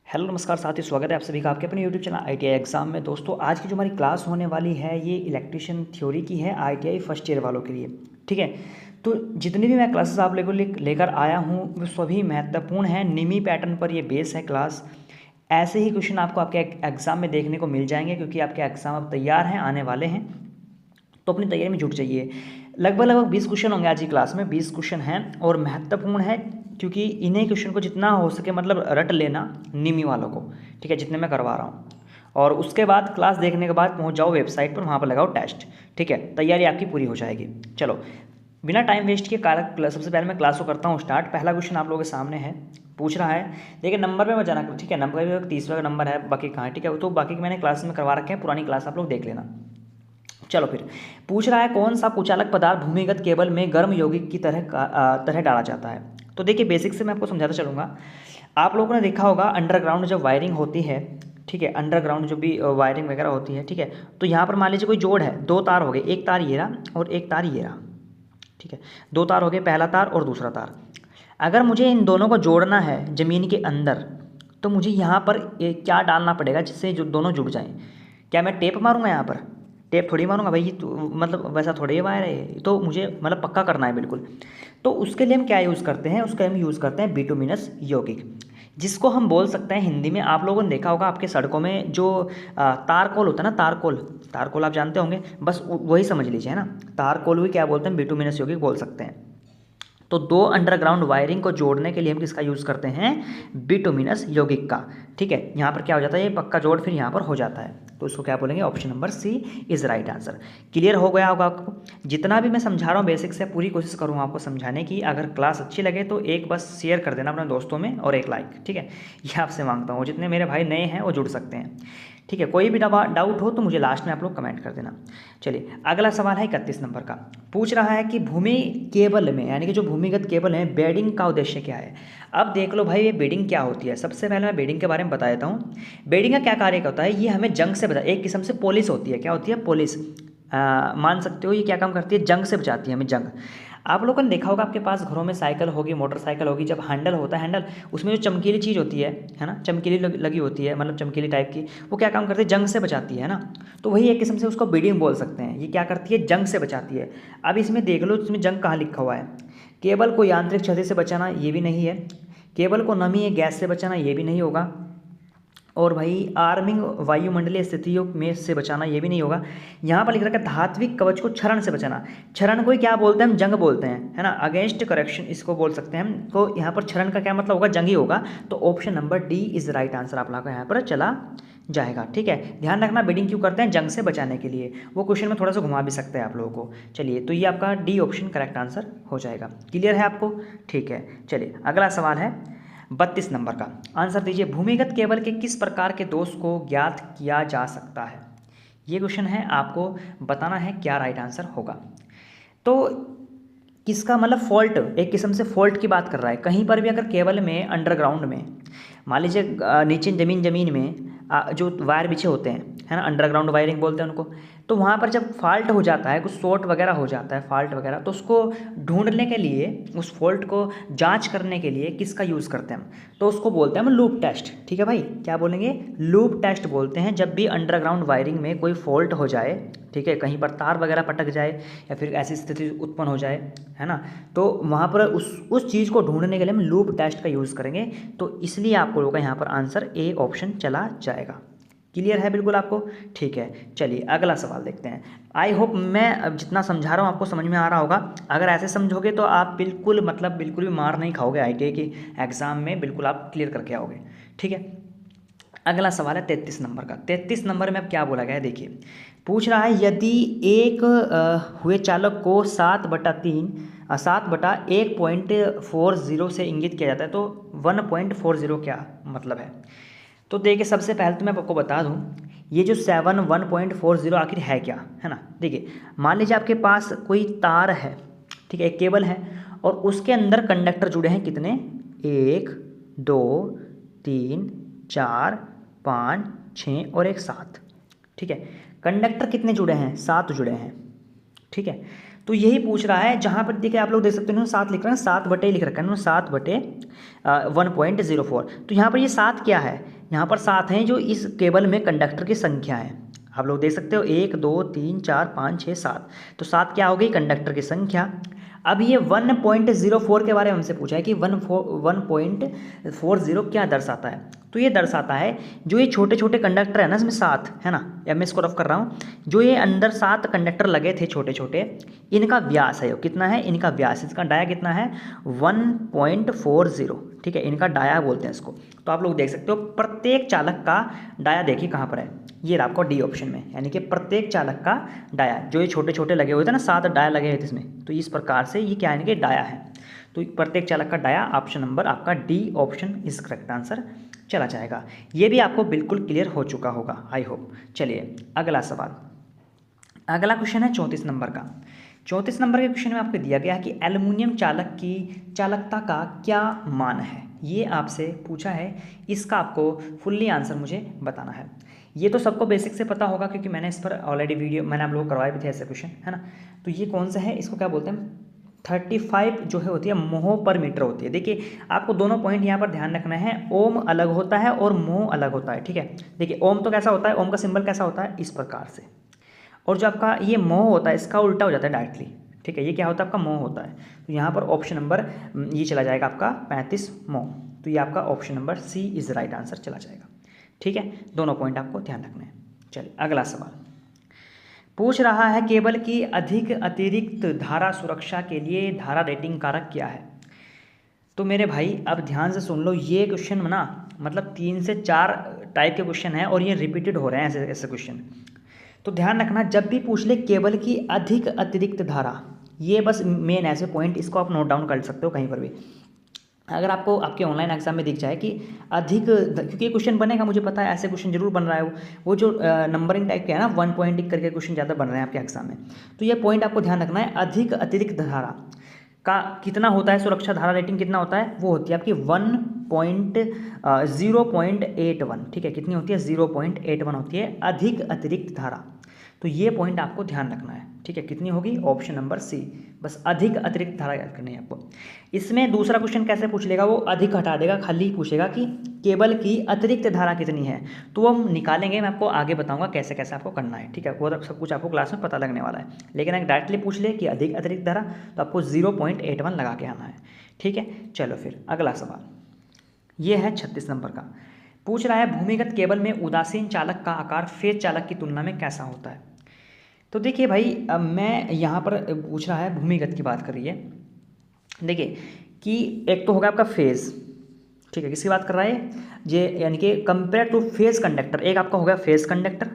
Hello नमस्कार साथियों, स्वागत है आप सभी का आपके अपने यूट्यूब चैनल आईटीआई एग्जाम में। दोस्तों आज की जो हमारी क्लास होने वाली है ये इलेक्ट्रिशियन थ्योरी की है आईटीआई फर्स्ट ईयर वालों के लिए। ठीक है, तो जितनी भी मैं क्लासेस आप लोगों को लेकर आया हूँ वो सभी महत्वपूर्ण हैं। निमी पैटर्न पर ये बेस है क्लास। ऐसे ही क्वेश्चन आपको आपके एग्ज़ाम में देखने को मिल जाएंगे क्योंकि आपके एग्ज़ाम अब तैयार हैं, आने वाले हैं, तो अपनी तैयारी में जुट जाइए। लगभग 20 क्वेश्चन होंगे आज की क्लास में। 20 क्वेश्चन हैं और महत्वपूर्ण है क्योंकि इन्हीं क्वेश्चन को जितना हो सके मतलब रट लेना निमी वालों को। ठीक है, जितने मैं करवा रहा हूँ, और उसके बाद क्लास देखने के बाद पहुँच जाओ वेबसाइट पर, वहाँ पर लगाओ टेस्ट। ठीक है, तैयारी आपकी पूरी हो जाएगी। चलो बिना टाइम वेस्ट किए सबसे पहले मैं क्लास को करता हूँ स्टार्ट। पहला क्वेश्चन आप लोगों के सामने है, पूछ रहा है, देखिए नंबर पे मैं जाना। ठीक है, नंबर भी 30वां का नंबर है, बाकी कहाँ है। ठीक है, तो बाकी मैंने क्लास में करवा रखे हैं, पुरानी क्लास आप लोग देख लेना। चलो फिर पूछ रहा है कौन सा कुचालक पदार्थ भूमिगत केबल में गर्म यौगिक की तरह डाला जाता है। तो देखिए बेसिक से मैं आपको समझाता चलूँगा। आप लोगों ने देखा होगा अंडरग्राउंड जब वायरिंग होती है, ठीक है, अंडरग्राउंड जो भी वायरिंग वगैरह होती है, ठीक है, तो यहाँ पर मान लीजिए कोई जोड़ है, दो तार हो गए, एक तार ये रहा और एक तार ये रहा। ठीक है, दो तार हो गए, पहला तार और दूसरा तार। अगर मुझे इन दोनों को जोड़ना है ज़मीन के अंदर, तो मुझे यहाँ पर क्या डालना पड़ेगा जिससे जो दोनों जुड़ जाएं। क्या मैं टेप मारूंगा यहाँ पर? टेप थोड़ी मारूंगा भाई, ये तो मतलब वैसा थोड़ी ही वायर है, तो मुझे मतलब पक्का करना है बिल्कुल। तो उसके लिए हम क्या यूज़ करते हैं, उसके हम यूज़ करते हैं बिटुमिनस यौगिक, जिसको हम बोल सकते हैं हिंदी में। आप लोगों ने देखा होगा आपके सड़कों में जो तारकोल होता है ना, तारकोल, तारकोल आप जानते होंगे, बस वही समझ लीजिए, है ना। तारकोल भी क्या बोलते हैं, बिटुमिनस यौगिक बोल सकते हैं। तो दो अंडरग्राउंड वायरिंग को जोड़ने के लिए हम किसका यूज़ करते हैं, बिटुमिनस यौगिक का। ठीक है, यहाँ पर क्या हो जाता है, ये पक्का जोड़ फिर यहाँ पर हो जाता है, तो उसको क्या बोलेंगे, option number C is right answer. Clear हो गया होगा आपको। जितना भी मैं समझा रहा हूँ बेसिक से पूरी कोशिश करूँगा आपको समझाने की। अगर क्लास अच्छी लगे तो एक बस शेयर कर देना अपने दोस्तों में और एक लाइक। ठीक है, ये आपसे मांगता हूँ। जितने मेरे भाई नए हैं वो जुड़ सकते हैं। ठीक है, कोई भी डाउट हो तो मुझे लास्ट में आप लोग कमेंट कर देना। चलिए अगला सवाल है 31 नंबर का। पूछ रहा है कि भूमि केबल में, यानी कि जो भूमिगत केबल है, बेडिंग का उद्देश्य क्या है। अब देख लो भाई, ये बेडिंग क्या होती है। सबसे पहले मैं बेडिंग के बारे में बता देता हूँ। बेडिंग का क्या कार्य होता है, ये हमें जंग से बचा, एक किस्म से पॉलिश होती है। क्या होती है, पॉलिश। मान सकते हो ये क्या काम करती है, जंग से बचाती है हमें, जंग। आप लोगों ने देखा होगा आपके पास घरों में साइकिल होगी, मोटरसाइकिल होगी, जब हैंडल होता है, हैंडल उसमें जो चमकीली चीज़ होती है ना, चमकीली लगी होती है, मतलब चमकीली टाइप की, वो क्या काम करती है, जंग से बचाती है ना। तो वही एक किस्म से उसको बीडिंग बोल सकते हैं। ये क्या करती है, जंग से बचाती है। अब इसमें देख लो, इसमें जंग कहाँ लिखा हुआ है। केबल को यांत्रिक क्षति से बचाना, ये भी नहीं है। केबल को नमी या गैस से बचाना, ये भी नहीं होगा। और भाई आर्मिंग, वायुमंडलीय स्थितियों में से बचाना, ये भी नहीं होगा। यहाँ पर लिख रखा है धात्विक कवच को क्षरण से बचाना। क्षरण को क्या बोलते हैं, हम जंग बोलते हैं, है ना, अगेंस्ट करेक्शन इसको बोल सकते हैं हम। तो यहाँ पर क्षरण का क्या मतलब होगा, जंग ही होगा। तो option number D is right answer आप लोगों का यहाँ पर चला जाएगा। ठीक है, ध्यान रखना बीडिंग क्यों करते हैं, जंग से बचाने के लिए। वो क्वेश्चन में थोड़ा सा घुमा भी सकते हैं आप लोगों को। चलिए, तो ये आपका डी ऑप्शन करेक्ट आंसर हो जाएगा। क्लियर है आपको। ठीक है, चलिए अगला सवाल है 32 नंबर का। आंसर दीजिए, भूमिगत केबल के किस प्रकार के दोष को ज्ञात किया जा सकता है। ये क्वेश्चन है, आपको बताना है क्या राइट आंसर होगा। तो किसका मतलब फॉल्ट, एक किस्म से फॉल्ट की बात कर रहा है। कहीं पर भी अगर केबल में अंडरग्राउंड में मान लीजिए नीचे ज़मीन में जो वायर बिछे होते हैं, है ना, अंडरग्राउंड वायरिंग बोलते हैं उनको, तो वहाँ पर जब फॉल्ट हो जाता है, कुछ शॉर्ट वगैरह हो जाता है, फॉल्ट वगैरह, तो उसको ढूंढने के लिए, उस फॉल्ट को जांच करने के लिए किसका यूज़ करते हैं हम, तो उसको बोलते हैं हम लूप टेस्ट। ठीक है भाई, क्या बोलेंगे, लूप टेस्ट बोलते हैं। जब भी अंडरग्राउंड वायरिंग में कोई फॉल्ट हो जाए, ठीक है, कहीं पर तार वगैरह पटक जाए या फिर ऐसी स्थिति उत्पन्न हो जाए, है ना, तो वहाँ पर उस चीज़ को ढूंढने के लिए हम लूप टेस्ट का यूज़ करेंगे। तो इसलिए आपको लोगों का यहाँ पर आंसर ए ऑप्शन चला जाएगा। क्लियर है बिल्कुल आपको। ठीक है, चलिए अगला सवाल देखते हैं। आई होप मैं अब जितना समझा रहा हूँ आपको समझ में आ रहा होगा। अगर ऐसे समझोगे तो आप बिल्कुल मतलब बिल्कुल भी मार नहीं खाओगे, आईटीआई के एग्ज़ाम में बिल्कुल आप क्लियर करके आओगे। ठीक है, अगला सवाल है 33 नंबर का। 33 नंबर में अब क्या बोला गया है, देखिए पूछ रहा है, यदि एक हुए चालक को 7/1.40 से इंगित किया जाता है, तो 1.40 क्या मतलब है। तो देखिए सबसे पहले तो मैं आपको बता दूं, ये जो 1.40 आखिर है क्या, है ना। देखिए मान लीजिए आपके पास कोई तार है, ठीक है, एक केबल है, और उसके अंदर कंडक्टर जुड़े हैं कितने, 1 2 3 4 5 6 और एक 7। ठीक है, कंडक्टर कितने जुड़े हैं, 7 जुड़े हैं। ठीक है, तो यही पूछ रहा है। जहाँ पर देखिए आप लोग देख सकते हैं 7 लिख रहे हैं, 7 बटे लिख रखा है, 7/1.04। तो यहाँ पर ये 7 क्या है, यहाँ पर 7 हैं जो इस केबल में कंडक्टर की संख्या है। आप लोग देख सकते हो 1 2 3 4 5 6 7, तो 7 क्या हो गई कंडक्टर की संख्या। अब ये 1.04 के बारे में हमसे पूछा है कि 1.40 क्या दर्शाता है। तो ये दर्शाता है जो ये छोटे छोटे कंडक्टर है ना, इसमें 7 है ना, या मैं इसको रफ कर रहा हूँ, जो ये अंदर 7 कंडक्टर लगे थे छोटे छोटे, इनका व्यास है, कितना है इनका व्यास, इसका डाया कितना है 1.40, ठीक है, इनका डाया बोलते हैं इसको। तो आप लोग देख सकते हो प्रत्येक चालक का डाया देखिए कहाँ पर है, ये आपको डी ऑप्शन में, यानी कि प्रत्येक चालक का डाया, जो ये छोटे छोटे लगे हुए थे ना 7 डाया लगे हुए थे इसमें, तो इस प्रकार से ये क्या है कि डाया है। तो प्रत्येक चालक का डाया, ऑप्शन नंबर आपका डी ऑप्शन इस करेक्ट आंसर चला जाएगा। ये भी आपको बिल्कुल क्लियर हो चुका होगा आई होप। चलिए अगला सवाल, अगला क्वेश्चन है 34 नंबर का। 34 नंबर के क्वेश्चन में आपको दिया गया है कि एल्युमिनियम चालक की चालकता का क्या मान है, ये आपसे पूछा है। इसका आपको फुल्ली आंसर मुझे बताना है। ये तो सबको बेसिक से पता होगा क्योंकि मैंने इस पर ऑलरेडी वीडियो मैंने आप लोगों को करवाए भी थे ऐसे क्वेश्चन, है ना। तो ये कौन सा है, इसको क्या बोलते हैं 35 जो है होती है मोह पर मीटर होती है। देखिए आपको दोनों पॉइंट यहाँ पर ध्यान रखना है, ओम अलग होता है और मोह अलग होता है, ठीक है। देखिए ओम तो कैसा होता है, ओम का सिंबल कैसा होता है इस प्रकार से, और जो आपका ये मोह होता है इसका उल्टा हो जाता है डायरेक्टली, ठीक है। ये क्या होता है आपका मोह होता है, तो यहाँ पर ऑप्शन नंबर ये चला जाएगा आपका 35 मोह, तो ये आपका option number C is right answer चला जाएगा, ठीक है। दोनों पॉइंट आपको ध्यान रखना है। चलिए अगला सवाल पूछ रहा है केबल की अधिक अतिरिक्त धारा सुरक्षा के लिए धारा रेटिंग कारक क्या है। तो मेरे भाई अब ध्यान से सुन लो, ये क्वेश्चन ना मतलब 3 से 4 टाइप के क्वेश्चन हैं और ये रिपीटेड हो रहे हैं ऐसे ऐसे क्वेश्चन। तो ध्यान रखना जब भी पूछ ले केबल की अधिक अतिरिक्त धारा, ये बस मेन ऐसे पॉइंट, इसको आप नोट डाउन कर सकते हो कहीं पर भी। अगर आपको आपके ऑनलाइन एग्जाम में दिख जाए कि अधिक, क्योंकि ये क्वेश्चन बनेगा मुझे पता है, ऐसे क्वेश्चन जरूर बन रहा है, वो जो नंबरिंग टाइप के है ना 1 पॉइंट करके क्वेश्चन ज़्यादा बन रहे हैं आपके एग्जाम में। तो ये पॉइंट आपको ध्यान रखना है, अधिक अतिरिक्त धारा का कितना होता है, सुरक्षा धारा रेटिंग कितना होता है, वो होती है आपकी 0.81, ठीक है। कितनी होती है 0.81 होती है अधिक अतिरिक्त धारा। तो ये पॉइंट आपको ध्यान रखना है, ठीक है। कितनी होगी ऑप्शन नंबर सी, बस अधिक अतिरिक्त धारा याद करनी है आपको। इसमें दूसरा क्वेश्चन कैसे पूछ लेगा, वो अधिक हटा देगा, खाली पूछेगा कि केबल की अतिरिक्त धारा कितनी है, तो वो हम निकालेंगे, मैं आपको आगे बताऊंगा कैसे कैसे आपको करना है, ठीक है। वो सब कुछ आपको क्लास में पता लगने वाला है, लेकिन अगर डायरेक्टली पूछ ले कि अधिक अतिरिक्त धारा तो आपको 0.81 लगा के आना है, ठीक है। चलो फिर अगला सवाल, ये है 36 नंबर का। पूछ रहा है भूमिगत केबल में उदासीन चालक का आकार फेज चालक की तुलना में कैसा होता है। तो देखिए भाई अब मैं यहाँ पर पूछ रहा है भूमिगत की बात कर रही है, देखिए कि एक तो होगा आपका फेज, ठीक है, किसकी बात कर रहा है ये, यानी कि कंपेयर टू फेज कंडक्टर, एक आपका होगा फेज कंडक्टर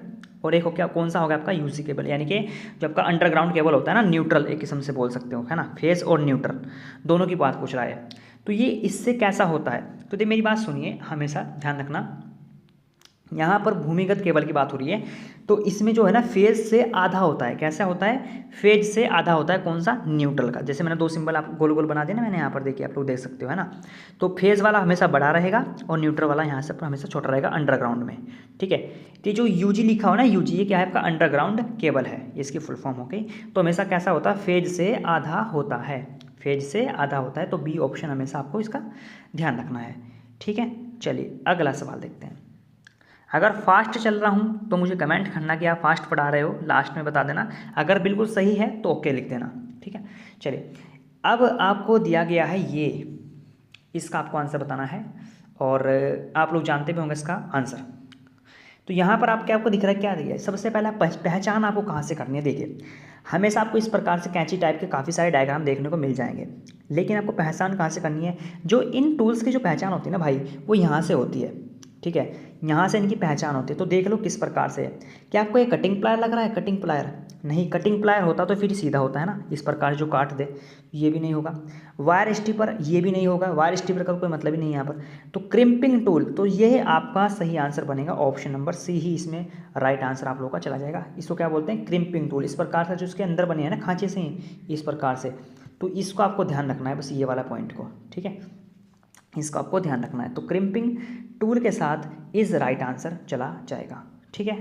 और एक हो क्या कौन सा होगा आपका यूजी केबल, यानी कि जो आपका अंडरग्राउंड केबल होता है ना, न्यूट्रल एक किस्म से बोल सकते हो, है ना, फेज और न्यूट्रल दोनों की बात पूछ रहा है। तो ये इससे कैसा होता है, तो ये मेरी बात सुनिए, हमेशा ध्यान रखना, यहाँ पर भूमिगत केबल की बात हो रही है, तो इसमें जो है ना फेज से आधा होता है, कैसा होता है फेज से आधा होता है, कौन सा न्यूट्रल का। जैसे मैंने 2 सिंबल आप गोल गोल बना दिया ना मैंने यहाँ पर, देखिए आप लोग देख सकते हो, है ना। तो फेज वाला हमेशा बड़ा रहेगा और न्यूट्रल वाला यहाँ से हमेशा छोटा रहेगा अंडरग्राउंड में, ठीक है। तो जो यूजी लिखा हो ना, यूजी ये क्या है आपका अंडरग्राउंड केबल है, इसकी फुल फॉर्म हो गई। तो हमेशा कैसा होता है फेज से आधा होता है, फेज से आधा होता है, तो बी ऑप्शन हमेशा आपको इसका ध्यान रखना है, ठीक है। चलिए अगला सवाल देखते हैं। अगर फास्ट चल रहा हूँ तो मुझे कमेंट करना कि आप फास्ट पढ़ा रहे हो, लास्ट में बता देना, अगर बिल्कुल सही है तो ओके लिख देना, ठीक है। चलिए अब आपको दिया गया है ये, इसका आपको आंसर बताना है और आप लोग जानते भी होंगे इसका आंसर। तो यहाँ पर आपको दिख रहा है क्या दिया है, सबसे पहला पहचान आपको कहाँ से करनी है। देखिए हमेशा आपको इस प्रकार से कैंची टाइप के काफ़ी सारे डायग्राम देखने को मिल जाएंगे, लेकिन आपको पहचान कहाँ से करनी है, जो इन टूल्स की जो पहचान होती है ना भाई, वो यहाँ से होती है, ठीक है, यहाँ से इनकी पहचान होती है। तो देख लो किस प्रकार से है, क्या आपको ये कटिंग प्लायर लग रहा है, कटिंग प्लायर नहीं, कटिंग प्लायर होता तो फिर सीधा होता है ना, इस प्रकार जो काट दे, ये भी नहीं होगा। वायर स्टिपर, ये भी नहीं होगा, वायर स्टिपर का कोई मतलब ही नहीं है यहाँ पर। तो क्रिम्पिंग टूल, तो ये आपका सही आंसर बनेगा, ऑप्शन नंबर सी ही इसमें राइट आंसर आप लोगों का चला जाएगा। इसको क्या बोलते हैं क्रिम्पिंग टूल, इस प्रकार से जो इसके अंदर बने हैं ना खांचे से ही, इस प्रकार से। तो इसको आपको ध्यान रखना है, बस ये वाला पॉइंट को, ठीक है, इसको आपको ध्यान रखना है। तो क्रिम्पिंग टूल के साथ इज राइट आंसर चला जाएगा, ठीक है।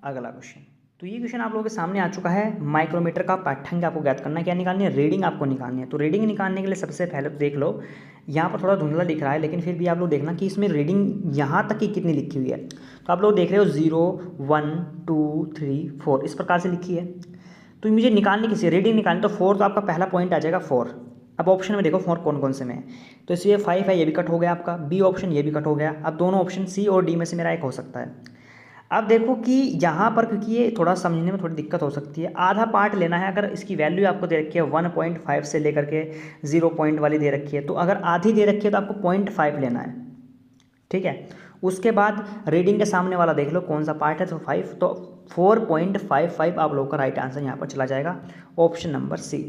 अगला क्वेश्चन, तो ये क्वेश्चन आप लोगों के सामने आ चुका है। माइक्रोमीटर का पाठ्यांक आपको ज्ञात करना है, क्या निकालनी है, रीडिंग आपको निकालनी है। तो रीडिंग निकालने के लिए सबसे पहले तो देख लो, यहाँ पर थोड़ा धुंधला दिख रहा है, लेकिन फिर भी आप लोग देखना कि इसमें रीडिंग यहाँ तक की कितनी लिखी हुई है। तो आप लोग देख रहे हो 0 1 2 3 4 इस प्रकार से लिखी है। तो मुझे निकालनी किसी है, रीडिंग निकालनी, तो 4 तो आपका पहला पॉइंट आ जाएगा 4। अब ऑप्शन में देखो 4 कौन कौन से में है, तो इसलिए 5 है, ये भी कट हो गया आपका, बी ऑप्शन ये भी कट हो गया। अब दोनों ऑप्शन सी और डी में से मेरा एक हो सकता है। अब देखो कि यहाँ पर, क्योंकि ये थोड़ा समझने में थोड़ी दिक्कत हो सकती है, आधा पार्ट लेना है। अगर इसकी वैल्यू आपको दे रखी है 1.5 से लेकर के 0 पॉइंट वाली दे रखी है, तो अगर आधी दे रखी है तो आपको 0.5 लेना है, ठीक है। उसके बाद रीडिंग के सामने वाला देख लो कौन सा पार्ट है, तो 5, तो 4.55 आप लोगों का राइट आंसर यहाँ पर चला जाएगा, ऑप्शन नंबर सी,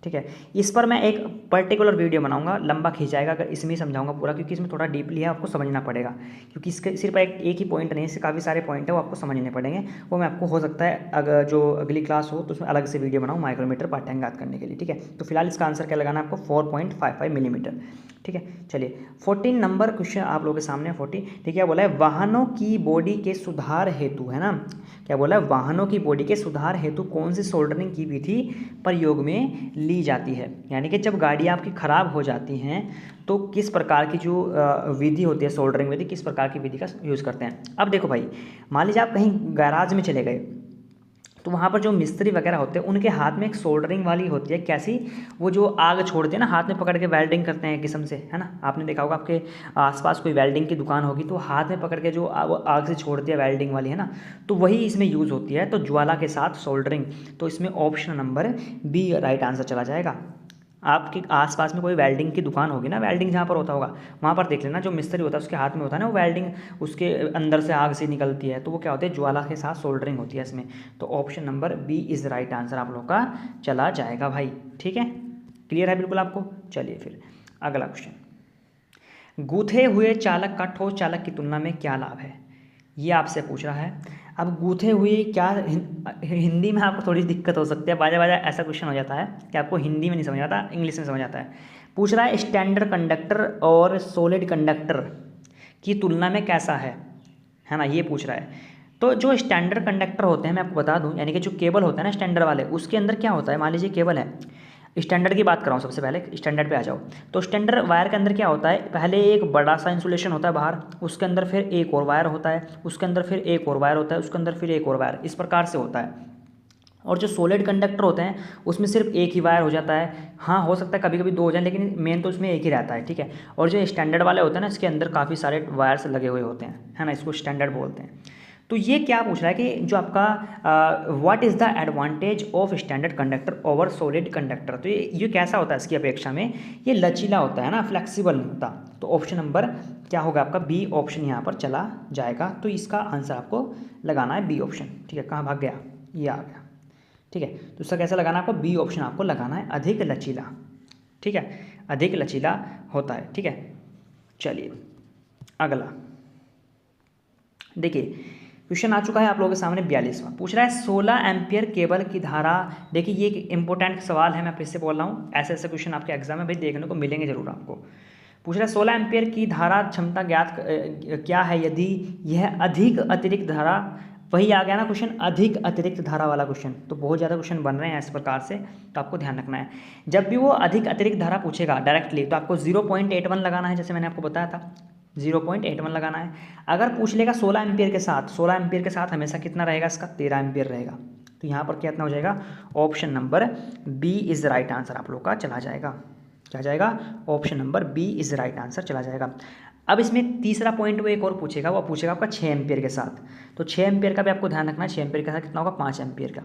ठीक है। इस पर मैं एक पर्टिकुलर वीडियो बनाऊंगा, लंबा खींचाएगा, अगर इसमें ही समझाऊंगा पूरा, क्योंकि इसमें थोड़ा डीपली है, आपको समझना पड़ेगा। क्योंकि इसके सिर्फ एक ही पॉइंट नहीं है, इससे काफ़ी सारे पॉइंट है, वो आपको समझने पड़ेंगे। वो मैं आपको हो सकता है अगर जो अगली क्लास हो तो उसमें अलग से वीडियो बनाऊँ माइक्रोमीटर पाठ्यांक ज्ञात करने के लिए, ठीक है। तो फिलहाल इसका आंसर क्या लगाना है आपको, 4.55 मिलीमीटर, ठीक है। चलिए 14 नंबर क्वेश्चन आप लोगों के सामने 40, ठीक है। बोला है वाहनों की बॉडी के सुधार हेतु, है ना, क्या बोला है, वाहनों की बॉडी के सुधार हेतु कौन सी सोल्डरिंग की विधि प्रयोग में ली जाती है। यानी कि जब गाड़ी आपकी ख़राब हो जाती हैं तो किस प्रकार की जो विधि होती है, सोल्डरिंग विधि, किस प्रकार की विधि का यूज़ करते हैं। अब देखो भाई, मान लीजिए आप कहीं गैराज में चले गए, तो वहाँ पर जो मिस्त्री वगैरह होते हैं उनके हाथ में एक सोल्डरिंग वाली होती है, कैसी, वो जो आग छोड़ते हैं ना, हाथ में पकड़ के वेल्डिंग करते हैं एक किस्म से, है ना। आपने देखा होगा आपके आसपास कोई वेल्डिंग की दुकान होगी, तो हाथ में पकड़ के जो आग से छोड़ती है वेल्डिंग वाली, है ना, तो वही इसमें यूज़ होती है। तो ज्वाला के साथ सोल्डरिंग, तो इसमें option number B right answer चला जाएगा। आपके आसपास में कोई वेल्डिंग की दुकान होगी ना, वेल्डिंग जहाँ पर होता होगा वहाँ पर देख लेना, जो मिस्त्री होता है उसके हाथ में होता है ना वो वेल्डिंग, उसके अंदर से आग से निकलती है, तो वो क्या होती है, ज्वाला के साथ सोल्डरिंग होती है इसमें। तो option number B is right answer आप लोग का चला जाएगा भाई, ठीक है। क्लियर है बिल्कुल आपको। चलिए फिर अगला क्वेश्चन, गूथे हुए चालक का ठोस चालक की तुलना में क्या लाभ है, ये आपसे पूछ रहा है। अब गूथे हुए क्या, हिंदी में आपको थोड़ी दिक्कत हो सकती है, बाजा बाजा ऐसा क्वेश्चन हो जाता है कि आपको हिंदी में नहीं समझ आता, इंग्लिश में समझ आता है। पूछ रहा है स्टैंडर्ड कंडक्टर और सॉलिड कंडक्टर की तुलना में कैसा है ना, ये पूछ रहा है। तो जो स्टैंडर्ड कंडक्टर होते हैं मैं आपको बता दूं, यानी कि जो केबल होता है ना स्टैंडर्ड वाले, उसके अंदर क्या होता है, मान लीजिए केबल है, स्टैंडर्ड की बात कर रहा हूँ, सबसे पहले स्टैंडर्ड पे आ जाओ। तो स्टैंडर्ड वायर के अंदर क्या होता है, पहले एक बड़ा सा इंसुलेशन होता है बाहर, उसके अंदर फिर एक और वायर होता है, उसके अंदर फिर एक और वायर होता है, उसके अंदर फिर एक और वायर, इस प्रकार से होता है। और जो सॉलिड कंडक्टर होते हैं उसमें सिर्फ एक ही वायर हो जाता है, हाँ हो सकता है कभी कभी दो हो जाए, लेकिन मेन तो उसमें एक ही रहता है, ठीक है। और जो स्टैंडर्ड वाले होते हैं ना, इसके अंदर काफ़ी सारे वायर्स लगे हुए होते हैं, है ना, इसको स्टैंडर्ड बोलते हैं। तो ये क्या पूछ रहा है कि जो आपका what is the advantage of standard conductor over solid conductor. तो ये कैसा होता है इसकी अपेक्षा में, ये लचीला होता है ना, फ्लेक्सिबल नहीं होता। तो ऑप्शन नंबर क्या होगा आपका, बी ऑप्शन यहाँ पर चला जाएगा। तो इसका आंसर आपको लगाना है बी ऑप्शन, ठीक है। कहाँ भाग गया, ये आ गया, ठीक है। तो इसका कैसा लगाना है आपको, बी ऑप्शन आपको लगाना है, अधिक लचीला, ठीक है, अधिक लचीला होता है, ठीक है। चलिए अगला देखिए, क्वेश्चन आ चुका है आप लोगों के सामने 42वां। पूछ रहा है 16 एम्पियर केबल की धारा। देखिए ये एक इंपॉर्टेंट सवाल है, मैं फिर से बोल रहा हूँ, ऐसे ऐसे क्वेश्चन आपके एग्जाम में भाई देखने को मिलेंगे जरूर आपको। पूछ रहा है 16 एम्पियर की धारा क्षमता ज्ञात क्या है यदि यह अधिक अतिरिक्त धारा, वही आ गया ना क्वेश्चन, अधिक अतिरिक्त धारा वाला क्वेश्चन। तो बहुत ज़्यादा क्वेश्चन बन रहे हैं इस प्रकार से, तो आपको ध्यान रखना है। जब भी वो अधिक अतिरिक्त धारा पूछेगा डायरेक्टली, तो आपको 0.81 लगाना है, जैसे मैंने आपको बताया था 0.81 लगाना है। अगर पूछ लेगा 16 एम्पियर के साथ, 16 एम्पियर के साथ हमेशा कितना रहेगा इसका, 13 एम्पियर रहेगा। तो यहाँ पर कितना हो जाएगा, option number B is right answer आप लोग का चला जाएगा। क्या जाएगा, option number B is right answer चला जाएगा। अब इसमें तीसरा पॉइंट वो एक और पूछेगा, वो पूछेगा आपका 6 एम्पियर के साथ। तो 6 एम्पियर का भी आपको ध्यान रखना है, 6 एम्पियर के साथ कितना होगा, 5 एम्पियर का।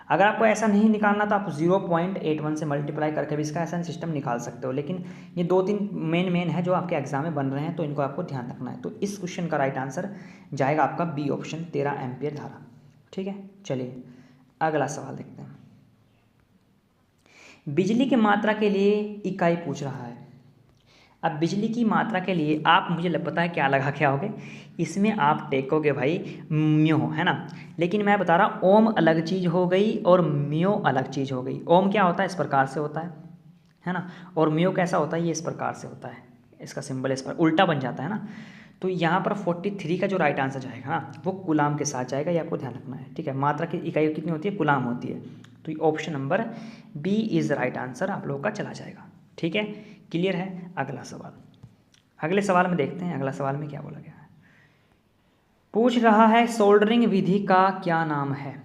अगर आपको ऐसा नहीं निकालना तो आप 0.81 से मल्टीप्लाई करके भी इसका ऐसा सिस्टम निकाल सकते हो, लेकिन ये 2-3 मेन है जो आपके एग्जाम में बन रहे हैं, तो इनको आपको ध्यान रखना है। तो इस क्वेश्चन का राइट आंसर जाएगा आपका बी ऑप्शन, 13 एम्पियर धारा, ठीक है। चलिए अगला सवाल देखते हैं। बिजली की मात्रा के लिए इकाई पूछ रहा है। अब बिजली की मात्रा के लिए आप मुझे पता है क्या लगा के आओगे, इसमें आप टेकोगे भाई म्यो, है ना। लेकिन मैं बता रहा हूँ ओम अलग चीज़ हो गई और म्यो अलग चीज़ हो गई। ओम क्या होता है, इस प्रकार से होता है ना, और म्यो कैसा होता है, ये इस प्रकार से होता है, इसका सिंबल इस पर उल्टा बन जाता है ना। तो यहाँ पर 43 का जो राइट आंसर जाएगा ना वो कूलाम के साथ जाएगा, ये आपको ध्यान रखना है, ठीक है। मात्रा की इकाई कितनी होती है, कूलाम होती है। तो ये option number B is right answer आप लोगों का चला जाएगा, ठीक है। क्लियर है। अगला सवाल, अगले सवाल में देखते हैं अगला सवाल में क्या बोला गया है। पूछ रहा है सोल्डरिंग विधि का क्या नाम है,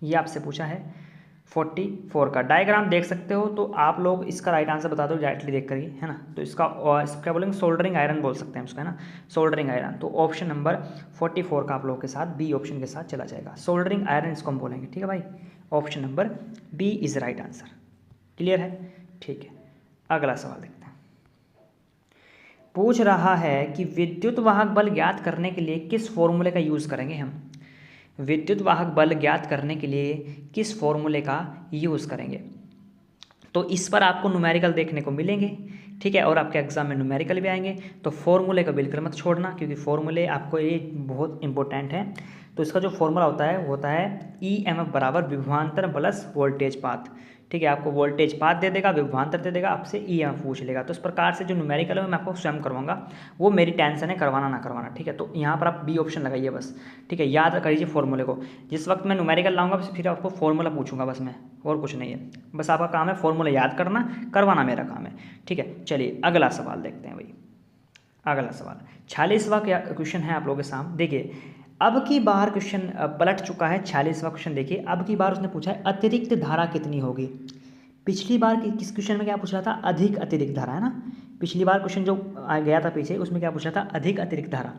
ये आपसे पूछा है 44 का। डायग्राम देख सकते हो, तो आप लोग इसका राइट आंसर बता दो डायरेक्टली देख कर ही, है ना। तो इसका क्या बोलेंगे, सोल्डरिंग आयरन बोल सकते हैं उसका, है ना, सोल्डरिंग आयरन। तो ऑप्शन नंबर 44 का आप लोगों के साथ बी ऑप्शन के साथ चला जाएगा, सोल्डरिंग आयरन इसको हम बोलेंगे, ठीक है भाई। Option number B is right answer. Clear है, ठीक है। अगला सवाल देखते हैं। पूछ रहा है कि विद्युत वाहक बल ज्ञात करने के लिए किस फॉर्मूले का यूज़ करेंगे हम। विद्युत वाहक बल ज्ञात करने के लिए किस फॉर्मूले का यूज़ करेंगे। तो इस पर आपको न्यूमेरिकल देखने को मिलेंगे, ठीक है, और आपके एग्जाम में न्यूमेरिकल भी आएंगे। तो फॉर्मूले का बिल्कुल मत छोड़ना, क्योंकि फॉर्मूले आपको ये बहुत इंपॉर्टेंट है। तो इसका जो फॉर्मूला होता है वो होता है EMF बराबर विभवांतर प्लस वोल्टेज पाथ, ठीक है। आपको वोल्टेज पाथ दे देगा, विभवांतर दे देगा, आपसे EMF पूछ लेगा। तो इस प्रकार से जो न्यूमेरिकल है मैं आपको स्वयं करवाऊंगा, वो मेरी टेंशन है, करवाना ना करवाना, ठीक है। तो यहाँ पर आप बी ऑप्शन लगाइए बस, ठीक है। याद कर लीजिए फॉर्मूले को, जिस वक्त मैं न्यूमेरिकल लाऊंगा फिर आपको फॉर्मूला पूछूंगा बस मैं, और कुछ नहीं है। बस आपका काम है फॉर्मूला याद करना, करवाना मेरा काम है, ठीक है। चलिए अगला सवाल देखते हैं भाई। अगला सवाल 46वां क्वेश्चन है आप लोगों के सामने। देखिए अब की बार क्वेश्चन पलट चुका है, 46वां क्वेश्चन देखिए। अब की बार उसने पूछा है अतिरिक्त धारा कितनी होगी। पिछली बार किस क्वेश्चन में क्या पूछ रहा था, अधिक अतिरिक्त धारा, है ना। पिछली बार क्वेश्चन जो गया था पीछे उसमें क्या पूछ रहा था, अधिक अतिरिक्त धारा।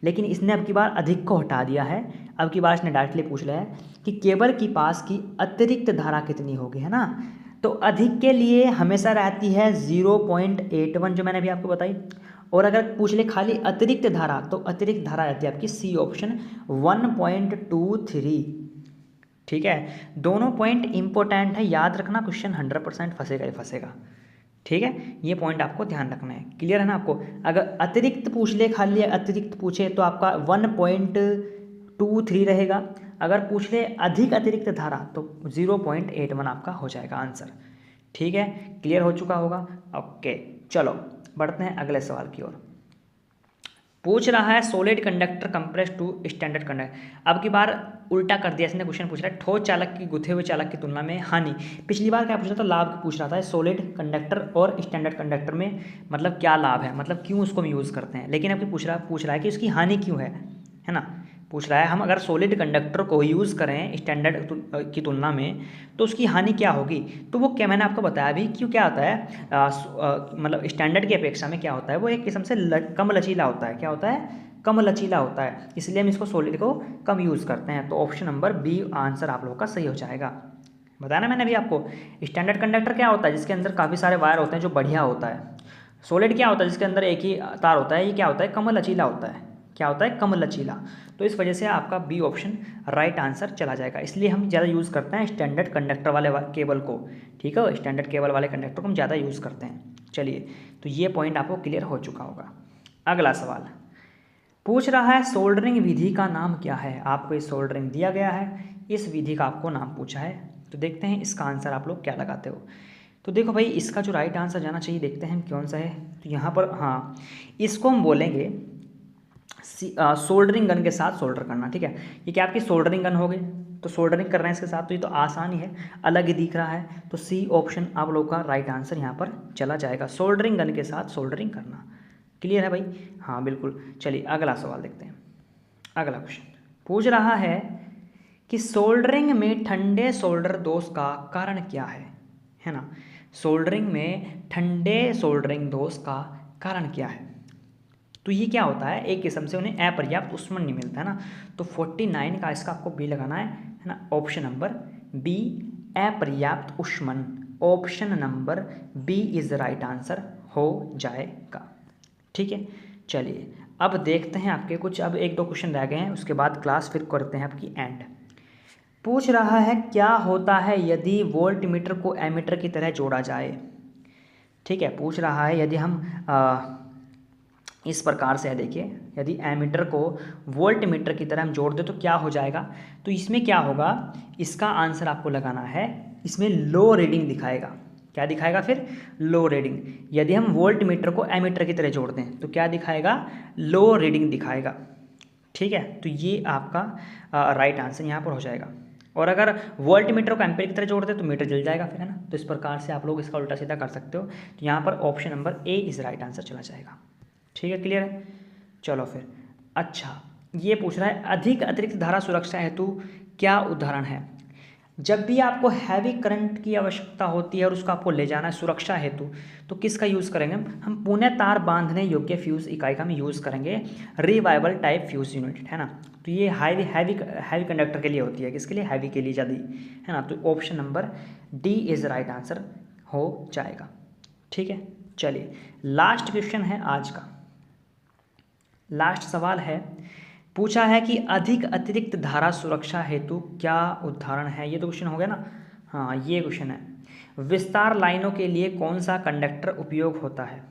लेकिन इसने अब की बार अधिक को हटा दिया है। अब की बार इसने डायरेक्टली पूछ लिया है कि केबल की पास की अतिरिक्त धारा कितनी होगी, है ना। तो अधिक के लिए हमेशा रहती है 0.81 जो मैंने अभी आपको बताई, और अगर पूछ ले खाली अतिरिक्त धारा तो अतिरिक्त धारा रहती है आपकी सी ऑप्शन 1.23, ठीक है। दोनों पॉइंट इंपॉर्टेंट है, याद रखना, क्वेश्चन 100% फंसेगा ही फंसेगा, ठीक है। ये पॉइंट आपको ध्यान रखना है, क्लियर है ना आपको। अगर अतिरिक्त पूछ ले, खाली अतिरिक्त पूछे तो आपका 1.23 रहेगा। अगर पूछ ले अधिक अतिरिक्त धारा तो 0.81 आपका हो जाएगा आंसर, ठीक है। क्लियर हो चुका होगा, ओके। चलो बढ़ते हैं अगले सवाल की ओर। पूछ रहा है solid conductor compress to standard conductor. अब की बार उल्टा कर दिया इसने, क्वेश्चन पूछ रहा है ठोस चालक की गुथे हुए चालक की तुलना में हानि। पिछली बार क्या पूछ रहा था, लाभ पूछ रहा था। सॉलिड कंडक्टर और स्टैंडर्ड कंडक्टर में मतलब क्या लाभ है, मतलब क्यों उसको हम यूज़ करते हैं। लेकिन अब पूछ रहा है कि उसकी हानि क्यों है ना। पूछ रहा है हम अगर सॉलिड कंडक्टर को यूज़ करें स्टैंडर्ड की तुलना में तो उसकी हानि क्या होगी। तो वो क्या मैंने आपको बताया अभी, क्यों क्या होता है, मतलब स्टैंडर्ड की अपेक्षा में क्या होता है, वो एक किस्म से कम लचीला होता है। क्या होता है, कम लचीला होता है, इसलिए हम इसको सॉलिड को कम यूज़ करते हैं। तो ऑप्शन नंबर बी आंसर आप लोगों का सही हो जाएगा। बताया ना मैंने अभी आपको, स्टैंडर्ड कंडक्टर क्या होता है, जिसके अंदर काफ़ी सारे वायर होते हैं जो बढ़िया होता है। सॉलिड क्या होता है, जिसके अंदर एक ही तार होता है, ये क्या होता है, कम लचीला होता है। क्या होता है, कम लचीला। तो इस वजह से आपका बी ऑप्शन राइट आंसर चला जाएगा। इसलिए हम ज़्यादा यूज़ करते हैं स्टैंडर्ड कंडक्टर वाले केबल को, ठीक है। स्टैंडर्ड केबल वाले कंडक्टर को हम ज़्यादा यूज़ करते हैं। चलिए, तो ये पॉइंट आपको क्लियर हो चुका होगा। अगला सवाल पूछ रहा है सोल्डरिंग विधि का नाम क्या है। आपको इस सोल्डरिंग दिया गया है, इस विधि का आपको नाम पूछा है। तो देखते हैं इसका आंसर आप लोग क्या लगाते हो। तो देखो भाई, इसका जो राइट आंसर जाना चाहिए, देखते हैं कौन सा है। तो यहाँ पर हाँ, इसको हम बोलेंगे सोल्डरिंग गन के साथ सोल्डर करना, ठीक है। ये क्या आपकी सोल्डरिंग गन हो गई, तो सोल्डरिंग कर रहे हैं इसके साथ, तो ये तो आसान ही है, अलग ही दिख रहा है। तो सी ऑप्शन आप लोग का राइट आंसर यहाँ पर चला जाएगा, सोल्डरिंग गन के साथ सोल्डरिंग करना। क्लियर है भाई, हाँ बिल्कुल। चलिए अगला सवाल देखते हैं। अगला क्वेश्चन पूछ रहा है कि सोल्डरिंग में ठंडे सोल्डर दोष का कारण क्या है ना। सोल्डरिंग में ठंडे सोल्डरिंग दोष का कारण क्या है। तो ये क्या होता है, एक किस्म से उन्हें अपर्याप्त ऊष्मन नहीं मिलता है ना। तो 49 का इसका आपको बी लगाना है ना। ऑप्शन नंबर बी अपर्याप्त ऊष्मन, option number B is right answer हो जाएगा, ठीक है। चलिए अब देखते हैं आपके कुछ, अब एक दो क्वेश्चन रह गए हैं, उसके बाद क्लास फिर करते हैं आपकी एंड। पूछ रहा है क्या होता है यदि वोल्ट मीटर को एमीटर की तरह जोड़ा जाए, ठीक है। पूछ रहा है यदि हम इस प्रकार से है, देखिए यदि एमीटर को वोल्ट मीटर की तरह हम जोड़ दें तो क्या हो जाएगा। तो इसमें क्या होगा, इसका आंसर आपको लगाना है, इसमें लो रीडिंग दिखाएगा, क्या दिखाएगा फिर? लो रीडिंग। यदि हम वोल्ट मीटर को एमीटर की तरह जोड़ दें तो क्या दिखाएगा? लो रीडिंग दिखाएगा। ठीक है, तो ये आपका राइट आंसर यहाँ पर हो जाएगा। और अगर वोल्ट मीटर को एम्पेयर की तरह जोड़ दें तो मीटर जल जाएगा फिर, है ना। तो इस प्रकार से आप लोग इसका उल्टा सीधा कर सकते हो। तो यहाँ पर option number A is right answer चला जाएगा। ठीक है, क्लियर है। चलो फिर, अच्छा ये पूछ रहा है अधिक अतिरिक्त धारा सुरक्षा हेतु क्या उदाहरण है? जब भी आपको हैवी करंट की आवश्यकता होती है और उसको आपको ले जाना है सुरक्षा हेतु, तो किसका यूज़ करेंगे हम पुनः तार बांधने योग्य फ्यूज़ इकाई का हम यूज़ करेंगे, रिवाइबल टाइप फ्यूज़ यूनिट, है ना। तो ये हैवी कंडक्टर के लिए होती है, किसके लिए? हैवी के लिए ज़्यादा, है ना। तो option number D is right answer हो जाएगा। ठीक है, चलिए लास्ट क्वेश्चन है आज का। लास्ट सवाल है, पूछा है कि अधिक अतिरिक्त धारा सुरक्षा हेतु क्या उदाहरण है? ये तो क्वेश्चन हो गया ना। हाँ, ये क्वेश्चन है, विस्तार लाइनों के लिए कौन सा कंडक्टर उपयोग होता है?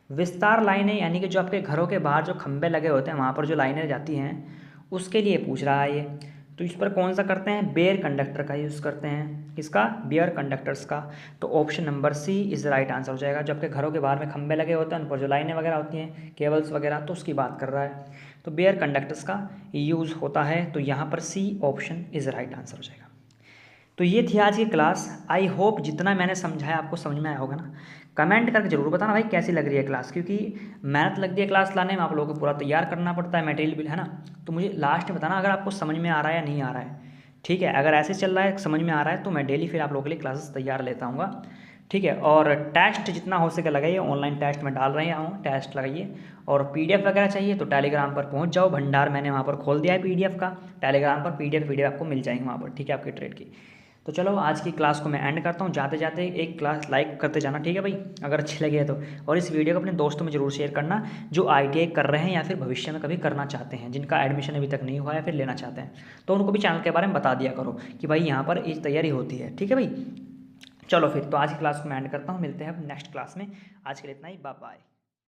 विस्तार लाइनें यानी कि जो आपके घरों के बाहर जो खंबे लगे होते हैं वहाँ पर जो लाइनें जाती हैं उसके लिए पूछ रहा है ये। तो इस पर कौन सा करते हैं? बेयर कंडक्टर का यूज़ करते हैं। किसका? बेयर कंडक्टर्स का। तो option number C is right answer हो जाएगा। जो आपके घरों के बाहर में खंबे लगे होते हैं उन पर जो लाइनें वगैरह होती हैं, केबल्स वगैरह, तो उसकी बात कर रहा है। तो बेयर कंडक्टर्स का यूज़ होता है। तो यहाँ पर C option is right answer हो जाएगा। तो ये थी आज की क्लास। आई होप जितना मैंने समझाया आपको समझ में आया होगा ना। कमेंट करके जरूर बताना भाई कैसी लग रही है क्लास, क्योंकि मेहनत लगती है क्लास लाने में, आप लोगों को पूरा तैयार करना पड़ता है मटेरियल भी, है ना। तो मुझे लास्ट में बताना अगर आपको समझ में आ रहा है या नहीं आ रहा है। ठीक है, अगर ऐसे चल रहा है समझ में आ रहा है तो मैं डेली फिर आप लोगों के लिए क्लासेस तैयार लेता हूँ। ठीक है, और टेस्ट जितना हो सके लगाइए, ऑनलाइन टेस्ट में डाल रहे हूँ, टेस्ट लगाइए। और पीडीएफ वगैरह चाहिए तो टेलीग्राम पर पहुँच जाओ, भंडार मैंने वहाँ पर खोल दिया है पीडीएफ का। टेलीग्राम पर पीडीएफ आपको मिल जाएंगे वहाँ पर, ठीक है, आपके ट्रेड की। तो चलो आज की क्लास को मैं एंड करता हूँ। जाते जाते एक क्लास लाइक करते जाना, ठीक है भाई, अगर अच्छी लगी है तो। और इस वीडियो को अपने दोस्तों में जरूर शेयर करना जो आईटीआई कर रहे हैं या फिर भविष्य में कभी करना चाहते हैं, जिनका एडमिशन अभी तक नहीं हुआ है फिर लेना चाहते हैं, तो उनको भी चैनल के बारे में बता दिया करो कि भाई यहाँ पर इस तैयारी होती है। ठीक है भाई, चलो फिर तो आज की क्लास को मैं एंड करता हूँ। मिलते हैं नेक्स्ट क्लास में। आज के लिए इतना ही, बाय बाय।